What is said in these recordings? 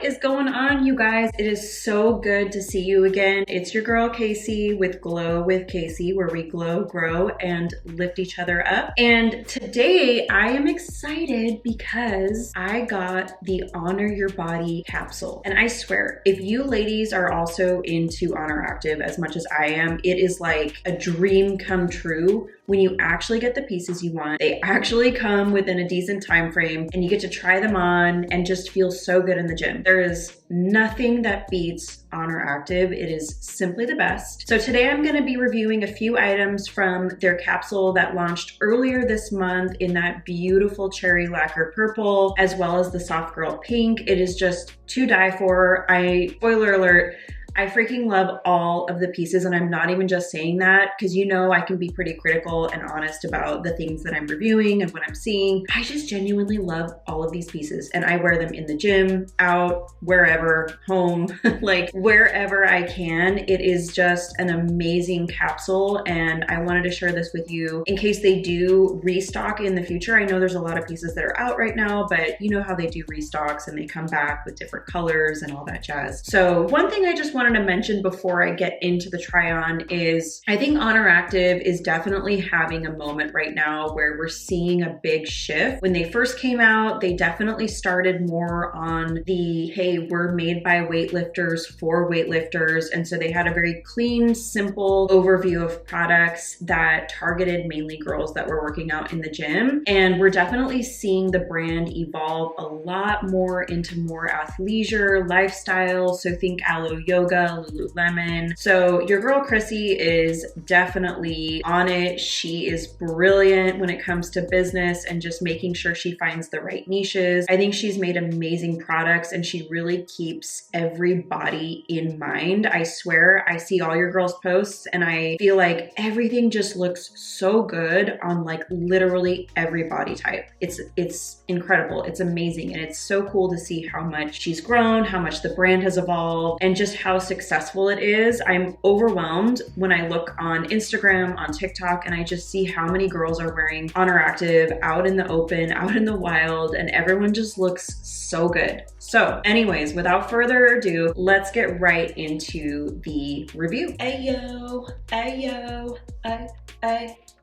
is going on, you guys? It is so good to see you again. It's your girl Kacie with Glow with Kacie, where we glow, grow, and lift each other up. And today I am excited because I got the Oner Your Body capsule. And I swear, if you ladies are also into Oner Active as much as I am, it is like a dream come true when you actually get the pieces you want. They actually come within a decent time frame and you get to try them on and just feel so good in the gym. There is nothing that beats Oner Active. It is simply the best. So today I'm gonna be reviewing a few items from their capsule that launched earlier this month in that beautiful cherry lacquer purple, as well as the soft girl pink. It is just to die for. Spoiler alert, I freaking love all of the pieces, and I'm not even just saying that because you know I can be pretty critical and honest about the things that I'm reviewing and what I'm seeing. I just genuinely love all of these pieces, and I wear them in the gym, out, wherever, home, like wherever I can. It is just an amazing capsule, and I wanted to share this with you in case they do restock in the future. I know there's a lot of pieces that are out right now, but you know how they do restocks and they come back with different colors and all that jazz. So one thing I just wanted to mention before I get into the try on is I think Oner Active is definitely having a moment right now where we're seeing a big shift. When they first came out, they definitely started more on the, hey, we're made by weightlifters for weightlifters. And so they had a very clean, simple overview of products that targeted mainly girls that were working out in the gym. And we're definitely seeing the brand evolve a lot more into more athleisure lifestyle. So think aloe yoga, Lululemon. So your girl Kacie is definitely on it. She is brilliant when it comes to business and just making sure she finds the right niches. I think she's made amazing products and she really keeps everybody in mind. I swear, I see all your girls' posts and I feel like everything just looks so good on like literally every body type. It's incredible. It's amazing. And it's so cool to see how much she's grown, how much the brand has evolved, and just how successful it is. I'm overwhelmed when I look on Instagram, on TikTok, and I just see how many girls are wearing Oner Active out in the open, out in the wild, and everyone just looks so good. So anyways, without further ado, let's get right into the review. Ayo, ayo,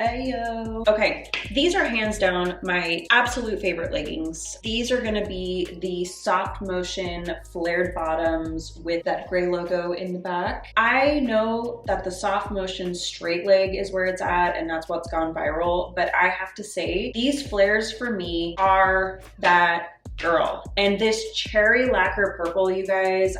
ayo. Okay, these are hands down my absolute favorite leggings. These are gonna be the Soft Motion flared bottoms with that gray logo in the back. I know that the Soft Motion straight leg is where it's at and that's what's gone viral, but I have to say these flares for me are that girl. And this cherry lacquer purple, you guys,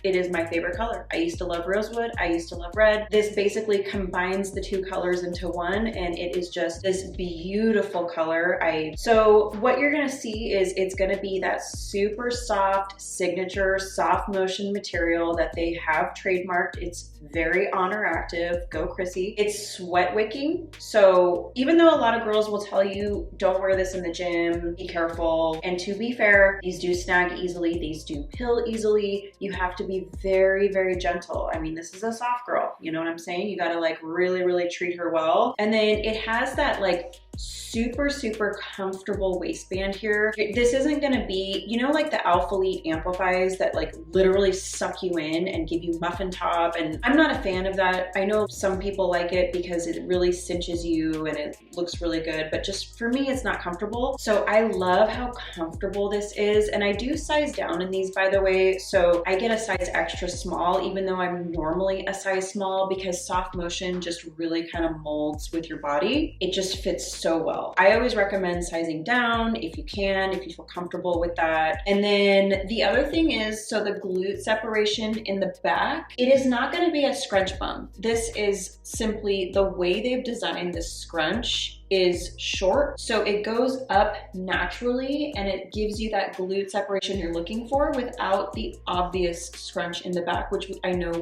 it is my favorite color. I used to love rosewood. I used to love red. This basically combines the two colors into one and it is just this beautiful color. So what you're gonna see is it's gonna be that super soft signature Soft Motion material that they have trademarked. It's very Oner Active. Go Kacie. It's sweat wicking. So even though a lot of girls will tell you don't wear this in the gym, be careful. And to be fair, these do snag easily, these do pill easily. You have to be very, very gentle. I mean, this is a soft girl, you know what I'm saying? You gotta like really, really treat her well. And then it has that like super, super comfortable waistband here. This isn't gonna be, you know, like the Alpha Elite Amplifies that like literally suck you in and give you muffin top. And I'm not a fan of that. I know some people like it because it really cinches you and it looks really good, but just for me, it's not comfortable. So I love how comfortable this is. And I do size down in these, by the way. So I get a size extra small, even though I'm normally a size small, because Soft Motion just really kind of molds with your body. It just fits so well. I always recommend sizing down if you can, if you feel comfortable with that. And then the other thing is, so the glute separation in the back, it is not going to be a scrunch bump. This is simply the way they've designed this scrunch is short, so it goes up naturally and it gives you that glute separation you're looking for without the obvious scrunch in the back, which I know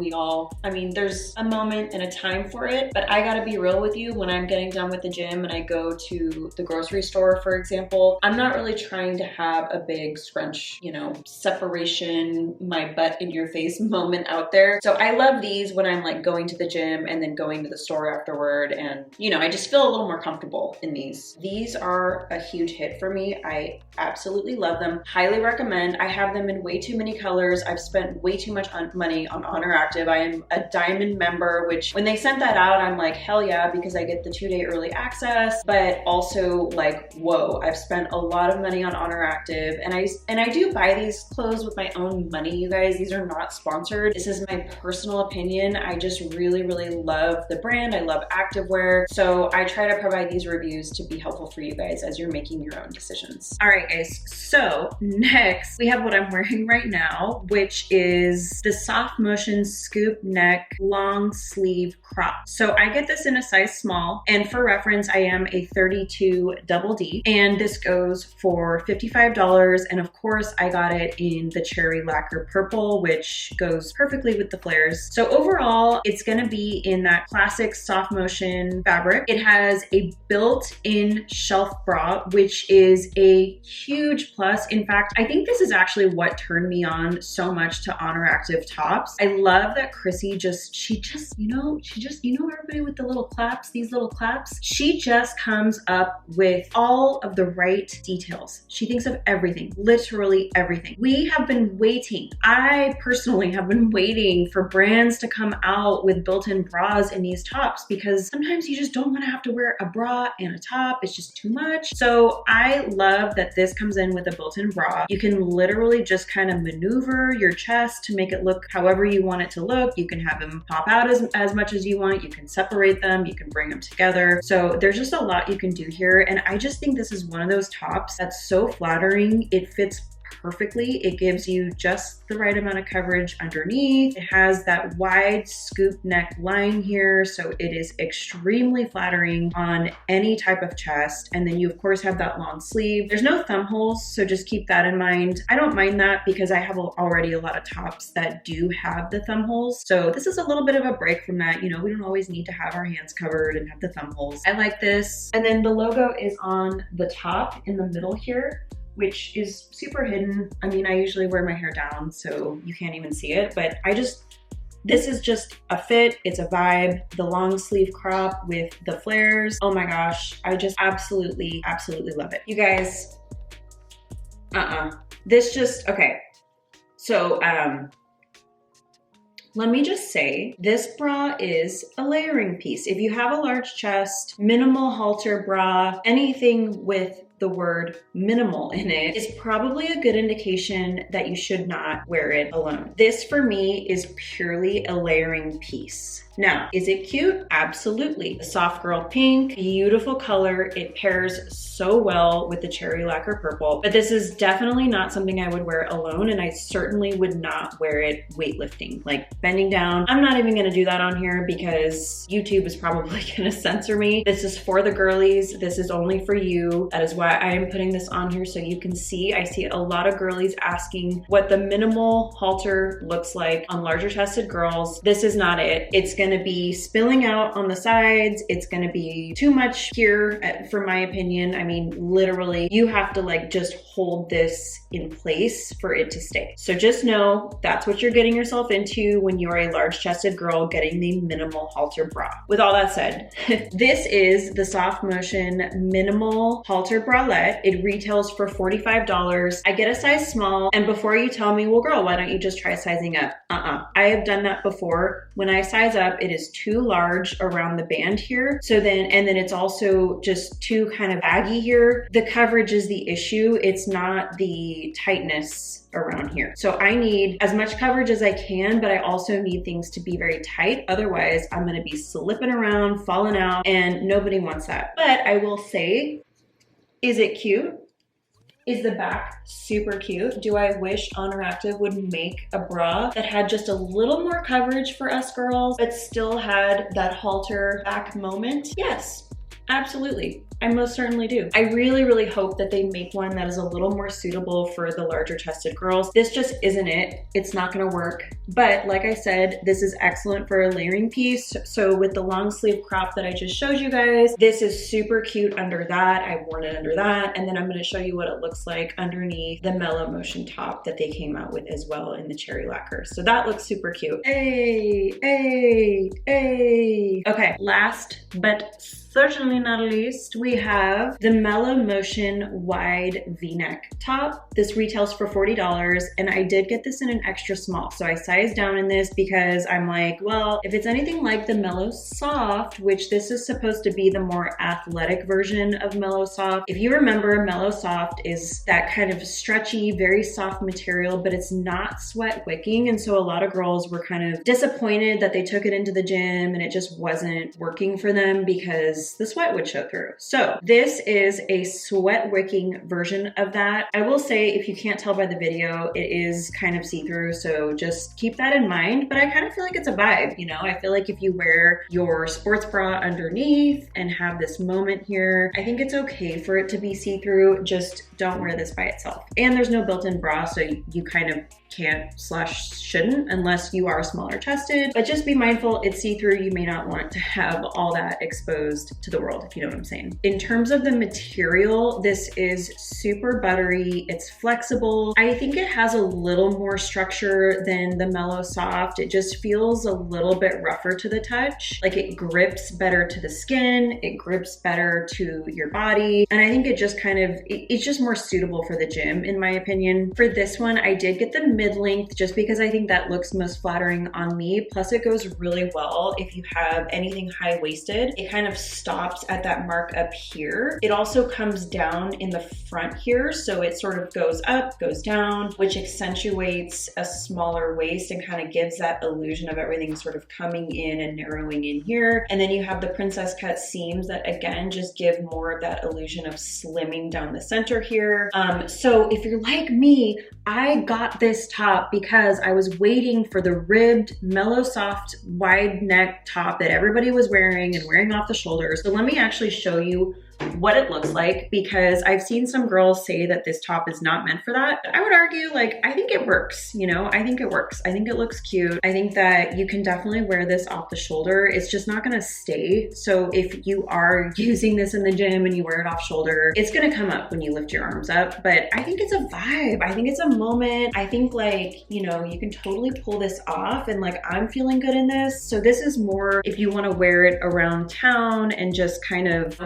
I mean, there's a moment and a time for it, but I gotta be real with you. When I'm getting done with the gym and I go to the grocery store, for example, I'm not really trying to have a big scrunch, you know, separation, my butt in your face moment out there. So I love these when I'm like going to the gym and then going to the store afterward, and you know, I just feel a little more comfortable. purple in these. These are a huge hit for me. I absolutely love them. Highly recommend. I have them in way too many colors. I've spent way too much money on Oner Active. I am a diamond member, which when they sent that out, I'm like, hell yeah, because I get the 2-day early access, but also like, whoa, I've spent a lot of money on Oner Active, and I do buy these clothes with my own money, you guys. These are not sponsored. This is my personal opinion. I just really, really love the brand. I love activewear. So I try to provide these reviews to be helpful for you guys as you're making your own decisions. All right, guys. So next we have what I'm wearing right now, which is the Soft Motion scoop neck long sleeve crop. So I get this in a size small, and for reference, I am a 32 double D, and this goes for $55. And of course I got it in the cherry lacquer purple, which goes perfectly with the flares. So overall, it's gonna be in that classic Soft Motion fabric. It has a built-in shelf bra, which is a huge plus. In fact, I think this is actually what turned me on so much to Oner Active tops. I love that Kacie you know everybody with the little claps, these little claps? She just comes up with all of the right details. She thinks of everything, literally everything. We have been waiting. I personally have been waiting for brands to come out with built-in bras in these tops, because sometimes you just don't want to have to wear a bra and a top. It's just too much. So I love that this comes in with a built-in bra. You can literally just kind of maneuver your chest to make it look however you want it to look. You can have them pop out as much as you want. You can separate them, you can bring them together. So there's just a lot you can do here. And I just think this is one of those tops that's so flattering. It fits perfectly. It gives you just the right amount of coverage underneath. It has that wide scoop neck line here, so it is extremely flattering on any type of chest. And then you of course have that long sleeve. There's no thumb holes, so just keep that in mind. I don't mind that because I have already a lot of tops that do have the thumb holes. So this is a little bit of a break from that. You know, we don't always need to have our hands covered and have the thumb holes. I like this. And then the logo is on the top in the middle here, which is super hidden. I mean, I usually wear my hair down, so you can't even see it, but this is just a fit. It's a vibe. The long sleeve crop with the flares. Oh my gosh, I just absolutely, absolutely love it. You guys, okay. So, let me just say, this bra is a layering piece. If you have a large chest, minimal halter bra, anything with the word minimal in it is probably a good indication that you should not wear it alone. This for me is purely a layering piece. Now, is it cute? Absolutely. The soft girl pink, beautiful color. It pairs so well with the cherry lacquer purple, but this is definitely not something I would wear alone, and I certainly would not wear it weightlifting, like bending down. I'm not even gonna do that on here because YouTube is probably gonna censor me. This is for the girlies. This is only for you. That is why I am putting this on here so you can see. I see a lot of girlies asking what the minimal halter looks like on larger chested girls. This is not it. It's gonna be spilling out on the sides. It's gonna be too much here, for my opinion. I mean, literally, you have to like just hold this in place for it to stay. So just know that's what you're getting yourself into when you're a large chested girl getting the minimal halter bra. With all that said, this is the Soft Motion minimal halter bralette. It retails for $45. I get a size small, and before you tell me, well girl, why don't you just try sizing up? I have done that before. When I size up, it is too large around the band here. So then it's also just too kind of baggy here. The coverage is the issue. It's not the tightness around here. So I need as much coverage as I can, but I also need things to be very tight. Otherwise, I'm gonna be slipping around, falling out, and nobody wants that. But I will say, is it cute? Is the back super cute? Do I wish Oner Active would make a bra that had just a little more coverage for us girls, but still had that halter back moment? Yes, absolutely. I most certainly do. I really, really hope that they make one that is a little more suitable for the larger chested girls. This just isn't it. It's not gonna work. But like I said, this is excellent for a layering piece. So with the long sleeve crop that I just showed you guys, this is super cute under that. I've worn it under that. And then I'm gonna show you what it looks like underneath the Mellow Motion top that they came out with as well in the cherry lacquer. So that looks super cute. Hey. Okay, last but certainly not least, we we have the Mellow Motion wide V-neck top. This retails for $40, and I did get this in an extra small. So I sized down in this because I'm like, well, if it's anything like the Mellow Soft, which this is supposed to be the more athletic version of Mellow Soft. If you remember, Mellow Soft is that kind of stretchy, very soft material, but it's not sweat wicking. And so a lot of girls were kind of disappointed that they took it into the gym and it just wasn't working for them because the sweat would show through. So this is a sweat wicking version of that. I will say, if you can't tell by the video, it is kind of see-through, so just keep that in mind. But I kind of feel like it's a vibe, you know? I feel like if you wear your sports bra underneath and have this moment here, I think it's okay for it to be see-through. Just don't wear this by itself. And there's no built-in bra, so you kind of can't/shouldn't unless you are smaller chested. But just be mindful, it's see-through. You may not want to have all that exposed to the world, if you know what I'm saying. In terms of the material, this is super buttery. It's flexible. I think it has a little more structure than the Mellow Soft. It just feels a little bit rougher to the touch. Like it grips better to the skin. It grips better to your body. And I think it just kind of, it's just more suitable for the gym, in my opinion. For this one, I did get the mid-length just because I think that looks most flattering on me. Plus it goes really well if you have anything high-waisted. It kind of stops at that mark up here. It also comes down in the front here, so it sort of goes up, goes down, which accentuates a smaller waist and kind of gives that illusion of everything sort of coming in and narrowing in here. And then you have the princess cut seams that again just give more of that illusion of slimming down the center here. So if you're like me, I got this top because I was waiting for the ribbed Mellow Soft wide neck top that everybody was wearing and wearing off the shoulders. So let me actually show you what it looks like, because I've seen some girls say that this top is not meant for that. I would argue, like, I think it works, you know? I think it works. I think it looks cute. I think that you can definitely wear this off the shoulder. It's just not gonna stay. So if you are using this in the gym and you wear it off shoulder, it's gonna come up when you lift your arms up. But I think it's a vibe. I think it's a moment. I think, like, you know, you can totally pull this off, and like, I'm feeling good in this. So this is more if you wanna wear it around town and just kind of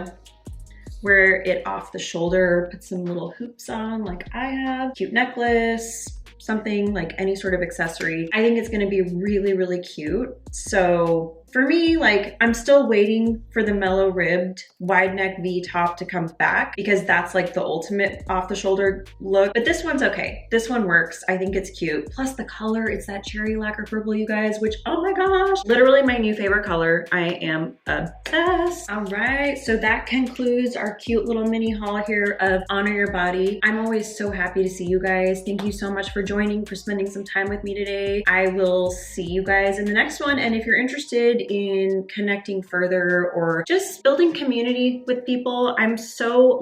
wear it off the shoulder, put some little hoops on like I have, cute necklace, something like any sort of accessory. I think it's gonna be really, really cute. So for me, like, I'm still waiting for the Mellow ribbed wide neck V top to come back because that's like the ultimate off the shoulder look. But this one's okay. This one works. I think it's cute. Plus the color, it's that cherry lacquer purple, you guys, which, oh my gosh, literally my new favorite color. I am obsessed. All right, so that concludes our cute little mini haul here of Oner Your Body. I'm always so happy to see you guys. Thank you so much for joining, for spending some time with me today. I will see you guys in the next one. And if you're interested in connecting further or just building community with people, I'm so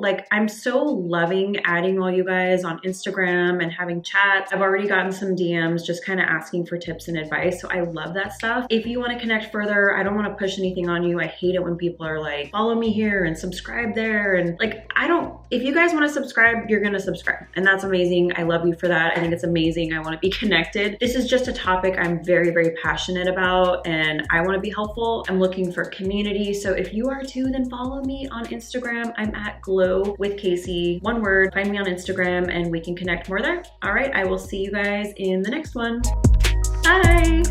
loving adding all you guys on Instagram and having chats. I've already gotten some DMs just kind of asking for tips and advice. So I love that stuff. If you want to connect further, I don't want to push anything on you. I hate it when people are like, follow me here and subscribe there. And like, if you guys want to subscribe, you're going to subscribe. And that's amazing. I love you for that. I think it's amazing. I want to be connected. This is just a topic I'm very, very passionate about, and I want to be helpful. I'm looking for community. So if you are too, then follow me on Instagram. I'm at Glow with Kacie. One word. Find me on Instagram and we can connect more there. All right. I will see you guys in the next one. Bye.